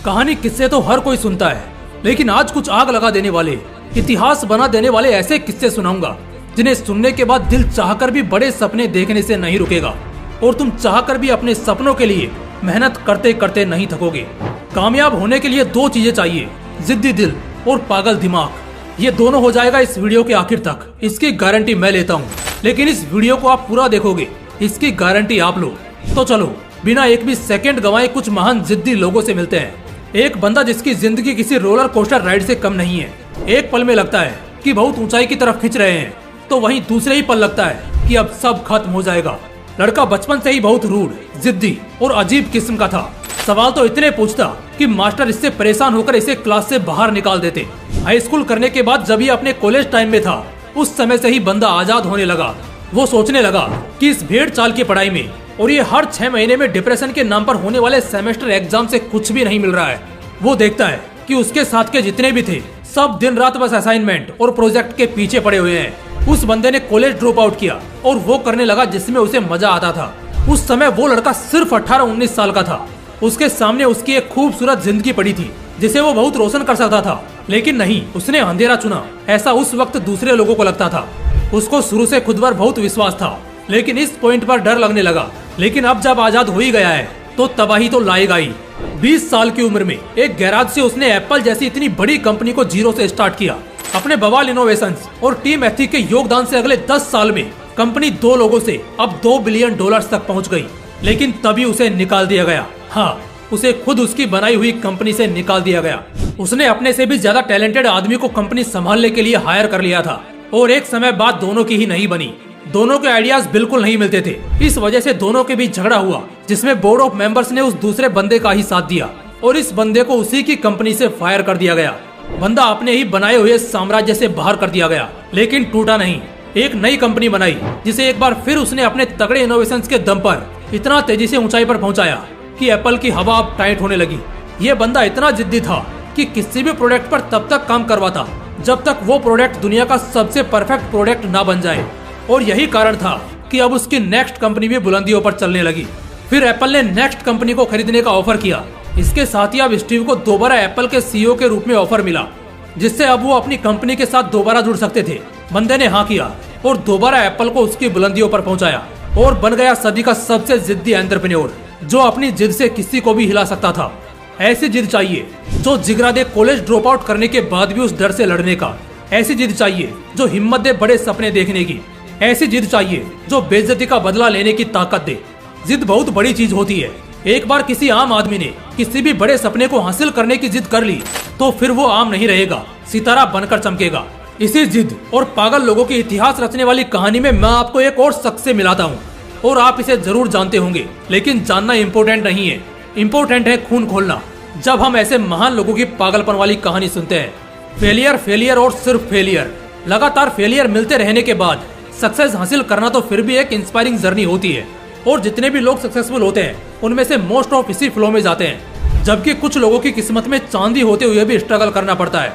कहानी किस्से तो हर कोई सुनता है, लेकिन आज कुछ आग लगा देने वाले, इतिहास बना देने वाले ऐसे किस्से सुनाऊंगा जिन्हें सुनने के बाद दिल चाहकर भी बड़े सपने देखने से नहीं रुकेगा और तुम चाहकर भी अपने सपनों के लिए मेहनत करते करते नहीं थकोगे। कामयाब होने के लिए दो चीजें चाहिए, जिद्दी दिल और पागल दिमाग। ये दोनों हो जाएगा इस वीडियो के आखिर तक, इसकी गारंटी मैं लेता हूँ। लेकिन इस वीडियो को आप पूरा देखोगे, इसकी गारंटी आप लो। तो चलो बिना एक भी सेकंड गंवाए कुछ महान जिद्दी लोगों से मिलते हैं। एक बंदा जिसकी जिंदगी किसी रोलर कोस्टर राइड से कम नहीं है। एक पल में लगता है कि बहुत ऊंचाई की तरफ खिंच रहे हैं, तो वहीं दूसरे ही पल लगता है कि अब सब खत्म हो जाएगा। लड़का बचपन से ही बहुत रूड, जिद्दी और अजीब किस्म का था। सवाल तो इतने पूछता कि मास्टर इससे परेशान होकर इसे क्लास से बाहर निकाल देते। हाई स्कूल करने के बाद जब ये अपने कॉलेज टाइम में था, उस समय से ही बंदा आजाद होने लगा। वो सोचने लगा कि इस भेड़ चाल की पढ़ाई में और ये हर 6 महीने में डिप्रेशन के नाम पर होने वाले सेमेस्टर एग्जाम से कुछ भी नहीं मिल रहा है। वो देखता है कि उसके साथ के जितने भी थे सब दिन रात बस असाइनमेंट और प्रोजेक्ट के पीछे पड़े हुए हैं। उस बंदे ने कॉलेज ड्रॉप आउट किया और वो करने लगा जिसमें उसे मजा आता था। उस समय वो लड़का सिर्फ 18-19 साल का था। उसके सामने उसकी एक खूबसूरत जिंदगी पड़ी थी जिसे वो बहुत रोशन कर सकता था, लेकिन नहीं, उसने अंधेरा चुना। ऐसा उस वक्त दूसरे लोगों को लगता था। उसको शुरू से खुद पर बहुत विश्वास था, लेकिन इस पॉइंट पर डर लगने लगा। लेकिन अब जब आजाद हो ही गया है तो तबाही तो लाएगा ही। 20 साल की उम्र में एक गैराज से उसने एप्पल जैसी इतनी बड़ी कंपनी को जीरो से स्टार्ट किया। अपने बवाल इनोवेशंस और टीम एथिक के योगदान से अगले 10 साल में कंपनी 2 लोगों से अब $2 बिलियन तक पहुंच गई। लेकिन तभी उसे निकाल दिया गया। हाँ, उसे खुद उसकी बनाई हुई कंपनी से निकाल दिया गया। उसने अपने से भी ज्यादा टैलेंटेड आदमी को कंपनी संभालने के लिए हायर कर लिया था और एक समय बाद दोनों की ही नहीं बनी। दोनों के आइडियाज बिल्कुल नहीं मिलते थे। इस वजह से दोनों के बीच झगड़ा हुआ, जिसमें बोर्ड ऑफ मेंबर्स ने उस दूसरे बंदे का ही साथ दिया और इस बंदे को उसी की कंपनी से फायर कर दिया गया। बंदा अपने ही बनाए हुए साम्राज्य से बाहर कर दिया गया, लेकिन टूटा नहीं। एक नई कंपनी बनाई जिसे एक बार फिर उसने अपने तगड़े इनोवेशंस के दम पर इतना तेजी से ऊंचाई पर पहुंचाया कि एप्पल की हवा अब टाइट होने लगी। ये बंदा इतना जिद्दी था कि किसी भी प्रोडक्ट पर तब तक काम करवाता जब तक वो प्रोडक्ट दुनिया का सबसे परफेक्ट प्रोडक्ट ना बन जाए। और यही कारण था कि अब उसकी नेक्स्ट कंपनी भी बुलंदियों पर चलने लगी। फिर एप्पल ने नेक्स्ट कंपनी को खरीदने का ऑफर किया। इसके साथ ही अब स्टीव को दोबारा एप्पल के सीईओ के रूप में ऑफर मिला, जिससे अब वो अपनी कंपनी के साथ दोबारा जुड़ सकते थे। बंदे ने हाँ किया और दोबारा एप्पल को उसकी बुलंदियों पर पहुंचाया और बन गया सदी का सबसे जिद्दी एंटरप्रेन्योर, जो अपनी जिद से किसी को भी हिला सकता था। ऐसी जिद चाहिए जो जिगरा दे कॉलेज ड्रॉप आउट करने के बाद भी उस डर से लड़ने का। ऐसी जिद चाहिए जो हिम्मत दे बड़े सपने देखने की। ऐसी जिद चाहिए जो बेइज्जती का बदला लेने की ताकत दे। जिद बहुत बड़ी चीज होती है। एक बार किसी आम आदमी ने किसी भी बड़े सपने को हासिल करने की जिद कर ली तो फिर वो आम नहीं रहेगा, सितारा बनकर चमकेगा। इसी जिद और पागल लोगों की इतिहास रचने वाली कहानी में मैं आपको एक और शख्स से मिलाता हूँ और आप इसे जरूर जानते होंगे, लेकिन जानना इम्पोर्टेंट नहीं है, इम्पोर्टेंट है खून खोलना। जब हम ऐसे महान लोगों की पागलपन वाली कहानी सुनते हैं, फेलियर फेलियर और सिर्फ फेलियर, लगातार फेलियर मिलते रहने के बाद सक्सेस हासिल करना तो फिर भी एक इंस्पायरिंग जर्नी होती है। और जितने भी लोग सक्सेसफुल होते हैं उनमें से मोस्ट ऑफ इसी फ्लो में जाते हैं, जबकि कुछ लोगों की किस्मत में चांदी होते हुए भी स्ट्रगल करना पड़ता है।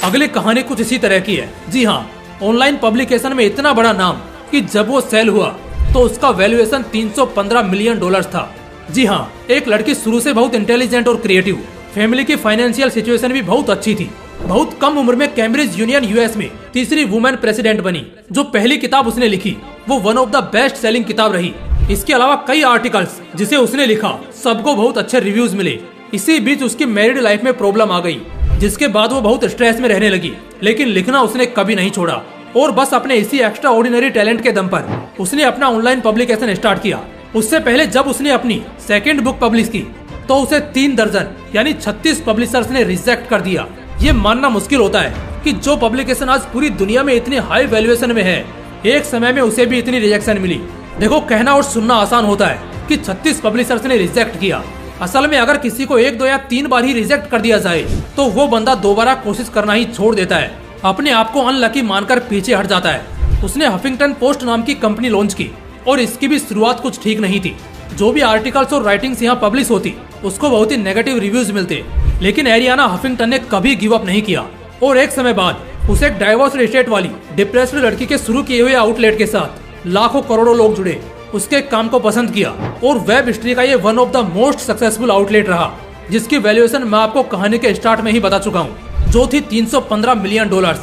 अगली कहानी कुछ इसी तरह की है। जी हाँ, ऑनलाइन पब्लिकेशन में इतना बड़ा नाम कि जब वो सेल हुआ तो उसका वैल्यूएशन $315 मिलियन था। जी हाँ, एक लड़की शुरू से बहुत इंटेलिजेंट और क्रिएटिव, फैमिली की फाइनेंशियल सिचुएशन भी बहुत अच्छी थी। बहुत कम उम्र में कैम्ब्रिज यूनियन यूएस में तीसरी वुमेन प्रेसिडेंट बनी। जो पहली किताब उसने लिखी वो one of the best selling किताब रही। इसके अलावा कई आर्टिकल्स जिसे उसने लिखा सबको बहुत अच्छे रिव्यूज मिले। इसी बीच उसकी मैरिड लाइफ में प्रॉब्लम आ गई, जिसके बाद वो बहुत स्ट्रेस में रहने लगी, लेकिन लिखना उसने कभी नहीं छोड़ा और बस अपने इसी एक्स्ट्रा ऑर्डिनरी टैलेंट के दम पर उसने अपना ऑनलाइन पब्लिकेशन स्टार्ट किया। उससे पहले जब उसने अपनी सेकेंड बुक पब्लिश की तो उसे 3 दर्जन यानी 36 पब्लिशर्स ने रिजेक्ट कर दिया। ये मानना मुश्किल होता है कि जो पब्लिकेशन आज पूरी दुनिया में इतनी हाई वैल्यूएशन में है, एक समय में उसे भी इतनी रिजेक्शन मिली। देखो, कहना और सुनना आसान होता है कि 36 पब्लिशर्स ने रिजेक्ट किया। असल में अगर किसी को 1, 2 या 3 बार ही रिजेक्ट कर दिया जाए तो वो बंदा दोबारा कोशिश करना ही छोड़ देता है, अपने आप को अनलकी मानकर पीछे हट जाता है। उसने हफिंगटन पोस्ट नाम की कंपनी लॉन्च की और इसकी भी शुरुआत कुछ ठीक नहीं थी। जो भी आर्टिकल्स और राइटिंग्स यहाँ पब्लिश होती उसको बहुत ही नेगेटिव रिव्यूज मिलते, लेकिन एरियाना हफिंगटन ने कभी गिव अप नहीं किया और एक समय बाद उसे एक डाइवोर्स स्टेट वाली डिप्रेस्ड लड़की के शुरू किए हुए आउटलेट के साथ लाखों करोड़ों लोग जुड़े, उसके काम को पसंद किया और वेब हिस्ट्री का ये one of the most successful outlet रहा। जिसकी वैल्यूएशन मैं आपको कहानी के स्टार्ट में ही बता चुका हूँ, जो थी $315 मिलियन।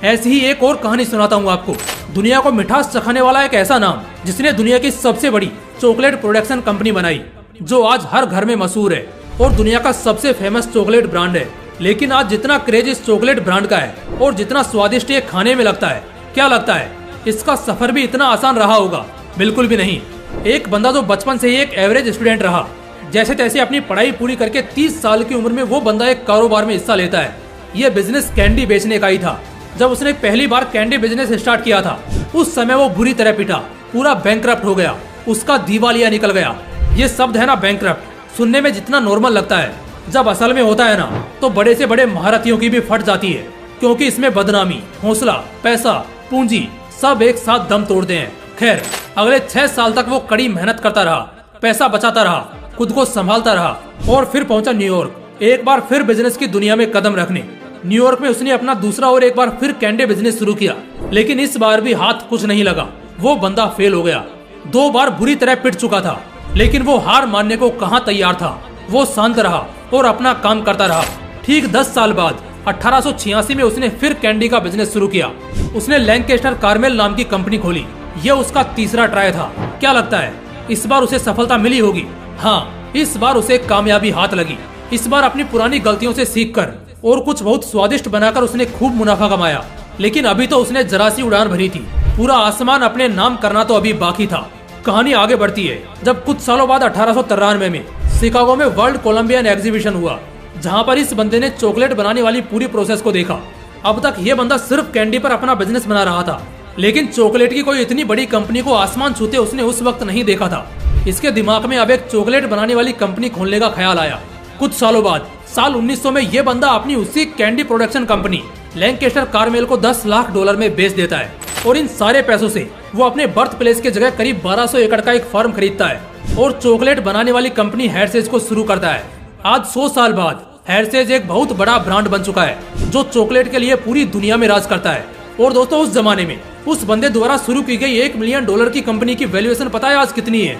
ऐसी ही एक और कहानी सुनाता हूँ आपको। दुनिया को मिठास चखाने वाला एक ऐसा नाम जिसने दुनिया की सबसे बड़ी चॉकलेट प्रोडक्शन कंपनी बनाई, जो आज हर घर में मशहूर है और दुनिया का सबसे फेमस चॉकलेट ब्रांड है। लेकिन आज जितना क्रेज इस चॉकलेट ब्रांड का है और जितना स्वादिष्ट ये खाने में लगता है, क्या लगता है इसका सफर भी इतना आसान रहा होगा? बिल्कुल भी नहीं। एक बंदा जो बचपन से ही एक एवरेज स्टूडेंट रहा, जैसे तैसे अपनी पढ़ाई पूरी करके 30 साल की उम्र में वो बंदा एक कारोबार में हिस्सा लेता है। ये बिजनेस कैंडी बेचने का ही था। जब उसने पहली बार कैंडी बिजनेस स्टार्ट किया था, उस समय वो बुरी तरह पिटा, पूरा बैंकरप्ट हो गया, उसका दिवालिया निकल गया। ये शब्द है ना बैंकरप्ट, सुनने में जितना नॉर्मल लगता है, जब असल में होता है ना तो बड़े से बड़े महारथियों की भी फट जाती है, क्योंकि इसमें बदनामी, हौसला, पैसा, पूंजी सब एक साथ दम तोड़ते हैं। खैर, अगले 6 साल तक वो कड़ी मेहनत करता रहा, पैसा बचाता रहा, खुद को संभालता रहा और फिर पहुंचा न्यूयॉर्क, एक बार फिर बिजनेस की दुनिया में कदम रखने। न्यूयॉर्क में उसने अपना दूसरा और एक बार फिर कैंडी बिजनेस शुरू किया, लेकिन इस बार भी हाथ कुछ नहीं लगा। वो बंदा फेल हो गया। 2 बार बुरी तरह पिट चुका था, लेकिन वो हार मानने को कहाँ तैयार था। वो शांत रहा और अपना काम करता रहा। ठीक 10 साल बाद 1886 में उसने फिर कैंडी का बिजनेस शुरू किया। उसने लैंकेस्टर कार्मेल नाम की कंपनी खोली। यह उसका तीसरा ट्राई था। क्या लगता है इस बार उसे सफलता मिली होगी? हाँ, इस बार उसे कामयाबी हाथ लगी। इस बार अपनी पुरानी गलतियों से सीखकर और कुछ बहुत स्वादिष्ट बनाकर उसने खूब मुनाफा कमाया। लेकिन अभी तो उसने जरा सी उड़ान भरी थी, पूरा आसमान अपने नाम करना तो अभी बाकी था। कहानी आगे बढ़ती है जब कुछ सालों बाद 1893 में शिकागो में वर्ल्ड कोलंबियन एग्जीबिशन हुआ, जहां पर इस बंदे ने चॉकलेट बनाने वाली पूरी प्रोसेस को देखा। अब तक ये बंदा सिर्फ कैंडी पर अपना बिजनेस बना रहा था, लेकिन चॉकलेट की कोई इतनी बड़ी कंपनी को आसमान छूते उसने उस वक्त नहीं देखा था। इसके दिमाग में अब एक चॉकलेट बनाने वाली कंपनी खोलने का ख्याल आया। कुछ सालों बाद साल 1900 में ये बंदा अपनी उसी candy production company Lancaster Carmel को $10 लाख में बेच देता है और इन सारे पैसों से वो अपने बर्थ प्लेस के जगह करीब 1200 एकड़ का एक फार्म खरीदता है और चॉकलेट बनाने वाली कंपनी हेर्शेज को शुरू करता है। आज 100 साल बाद हेर्शेज एक बहुत बड़ा ब्रांड बन चुका है, जो चॉकलेट के लिए पूरी दुनिया में राज करता है। और दोस्तों, उस जमाने में उस बंदे द्वारा शुरू की गई $1 मिलियन की कंपनी की वैल्यूएशन पता है आज कितनी है?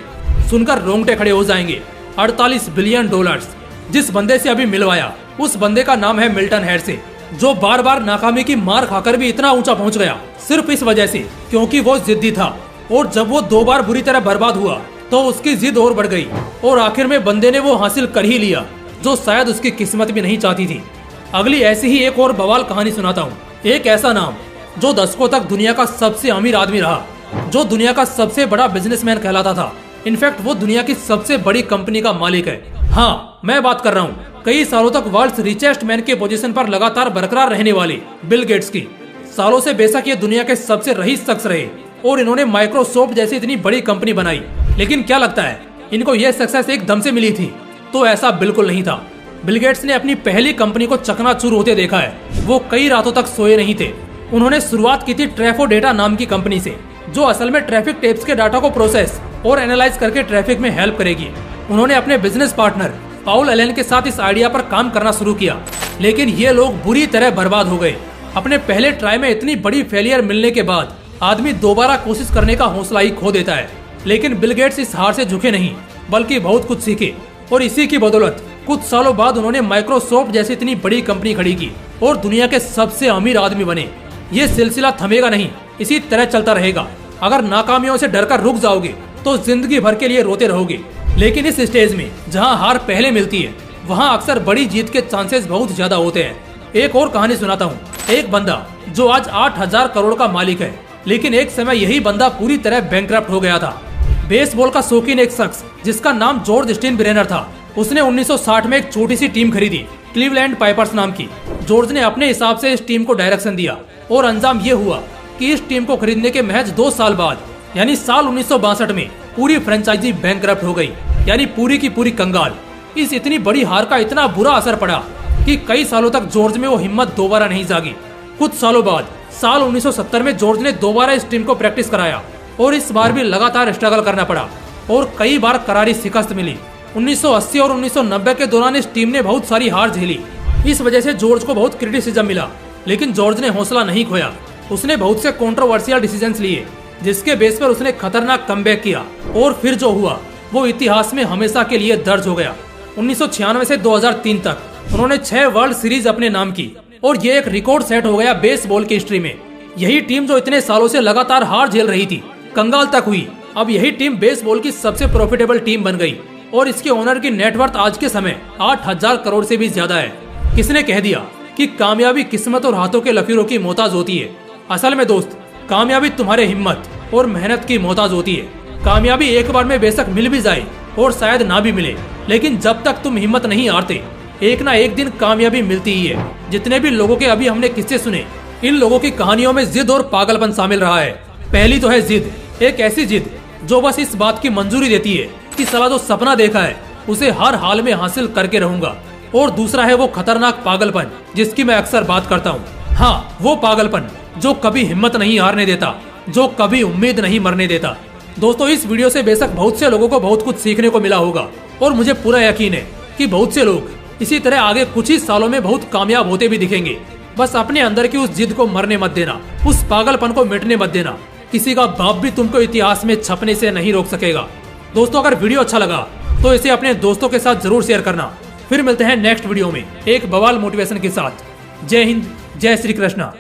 सुनकर रोंगटे खड़े हो जाएंगे। $48 बिलियन। जिस बंदे से अभी मिलवाया, उस बंदे का नाम है मिल्टन हेर्शे, जो बार बार नाकामी की मार खाकर भी इतना ऊंचा पहुंच गया सिर्फ इस वजह से क्योंकि वो जिद्दी था। और जब वो 2 बार बुरी तरह बर्बाद हुआ तो उसकी जिद और बढ़ गई और आखिर में बंदे ने वो हासिल कर ही लिया, जो शायद उसकी किस्मत भी नहीं चाहती थी। अगली ऐसी ही एक और बवाल कहानी सुनाता हूँ। एक ऐसा नाम जो दशकों तक दुनिया का सबसे अमीर आदमी रहा, जो दुनिया का सबसे बड़ा बिजनेसमैन कहलाता था। इनफैक्ट वो दुनिया की सबसे बड़ी कंपनी का मालिक है। हाँ, मैं बात कर रहा हूँ कई सालों तक वर्ल्ड रिचेस्ट मैन के पोजीशन पर लगातार बरकरार रहने वाले बिल गेट्स की। सालों से बेशक ये दुनिया के सबसे रईस शख्स रहे और इन्होंने माइक्रोसॉफ्ट जैसी इतनी बड़ी कंपनी बनाई, लेकिन क्या लगता है इनको यह सक्सेस एक दम से मिली थी? तो ऐसा बिल्कुल नहीं था। बिल गेट्स ने अपनी पहली कंपनी को चकनाचूर होते देखा है। वो कई रातों तक सोए नहीं थे। उन्होंने शुरुआत की थी ट्रैफो डेटा नाम की कंपनी से, जो असल में ट्रैफिक टेप्स के डाटा को प्रोसेस और एनालाइज करके ट्रैफिक में हेल्प करेगी। उन्होंने अपने बिजनेस पार्टनर पाउल एलन के साथ इस आइडिया पर काम करना शुरू किया, लेकिन ये लोग बुरी तरह बर्बाद हो गए। अपने पहले ट्राई में इतनी बड़ी फेलियर मिलने के बाद आदमी दोबारा कोशिश करने का हौसला ही खो देता है। लेकिन बिल गेट्स इस हार से झुके नहीं, बल्कि बहुत कुछ सीखे और इसी की बदौलत कुछ सालों बाद उन्होंने माइक्रोसॉफ्ट जैसी इतनी बड़ी कंपनी खड़ी की और दुनिया के सबसे अमीर आदमी बने। ये सिलसिला थमेगा नहीं, इसी तरह चलता रहेगा। अगर नाकामियों से डरकर रुक जाओगे तो जिंदगी भर के लिए रोते रहोगे। लेकिन इस स्टेज में जहां हार पहले मिलती है, वहां अक्सर बड़ी जीत के चांसेस बहुत ज्यादा होते हैं। एक और कहानी सुनाता हूँ। एक बंदा जो आज 8000 करोड़ का मालिक है, लेकिन एक समय यही बंदा पूरी तरह बैंकरप्ट हो गया था। बेसबॉल का शौकीन एक शख्स जिसका नाम जॉर्ज स्टीनब्रेनर था, उसने 1960 में एक छोटी सी टीम खरीदी, क्लीवलैंड पाइपर्स नाम की। जॉर्ज ने अपने हिसाब से इस टीम को डायरेक्शन दिया और अंजाम ये हुआ कि इस टीम को खरीदने के महज 2 साल बाद, यानी साल 1962 में पूरी फ्रेंचाइजी बैंकरप्ट हो गई, यानी पूरी की पूरी कंगाल। इस इतनी बड़ी हार का इतना बुरा असर पड़ा कि कई सालों तक जॉर्ज में वो हिम्मत दोबारा नहीं जागी। कुछ सालों बाद साल 1970 में जॉर्ज ने दोबारा इस टीम को प्रैक्टिस कराया और इस बार भी लगातार स्ट्रगल करना पड़ा और कई बार करारी शिकस्त मिली। 1980 और 1990 के दौरान इस टीम ने बहुत सारी हार झेली। इस वजह से जॉर्ज को बहुत क्रिटिसिज्म मिला, लेकिन जॉर्ज ने हौसला नहीं खोया। उसने बहुत से कंट्रोवर्शियल डिसीजंस लिए, जिसके बेस पर उसने खतरनाक कमबैक किया और फिर जो हुआ वो इतिहास में हमेशा के लिए दर्ज हो गया। 1996 से 2003 तक उन्होंने 6 वर्ल्ड सीरीज अपने नाम की और ये एक रिकॉर्ड सेट हो गया बेसबॉल की हिस्ट्री में। यही टीम जो इतने सालों से लगातार हार झेल रही थी, कंगाल तक हुई, अब यही टीम बेसबॉल की सबसे प्रॉफिटेबल टीम बन गई और इसके ओनर की नेटवर्थ आज के समय 8,000 करोड़ से भी ज्यादा है। किसने कह दिया कि कामयाबी किस्मत और हाथों के लकीरों की मोहताज होती है? असल में दोस्त, कामयाबी तुम्हारे हिम्मत और मेहनत की मोहताज होती है। कामयाबी एक बार में बेशक मिल भी जाए और शायद ना भी मिले, लेकिन जब तक तुम हिम्मत नहीं हारते, एक ना एक दिन कामयाबी मिलती ही है। जितने भी लोगों के अभी हमने किस्से सुने, इन लोगों की कहानियों में जिद और पागलपन शामिल रहा है। पहली तो है जिद, एक ऐसी जिद जो बस इस बात की मंजूरी देती है कि साला जो सपना देखा है उसे हर हाल में हासिल करके रहूंगा। और दूसरा है वो खतरनाक पागलपन जिसकी मैं अक्सर बात करता हूँ। हाँ, वो पागलपन जो कभी हिम्मत नहीं हारने देता, जो कभी उम्मीद नहीं मरने देता। दोस्तों, इस वीडियो से बेशक बहुत से लोगों को बहुत कुछ सीखने को मिला होगा और मुझे पूरा यकीन है कि बहुत से लोग इसी तरह आगे कुछ ही सालों में बहुत कामयाब होते भी दिखेंगे। बस अपने अंदर की उस जिद को मरने मत देना, उस पागलपन को मिटने मत देना। किसी का बाप भी तुमको इतिहास में छपने से नहीं रोक सकेगा। दोस्तों, अगर वीडियो अच्छा लगा तो इसे अपने दोस्तों के साथ जरूर शेयर करना। फिर मिलते हैं नेक्स्ट वीडियो में एक बवाल मोटिवेशन के साथ। जय हिंद, जय श्री कृष्णा।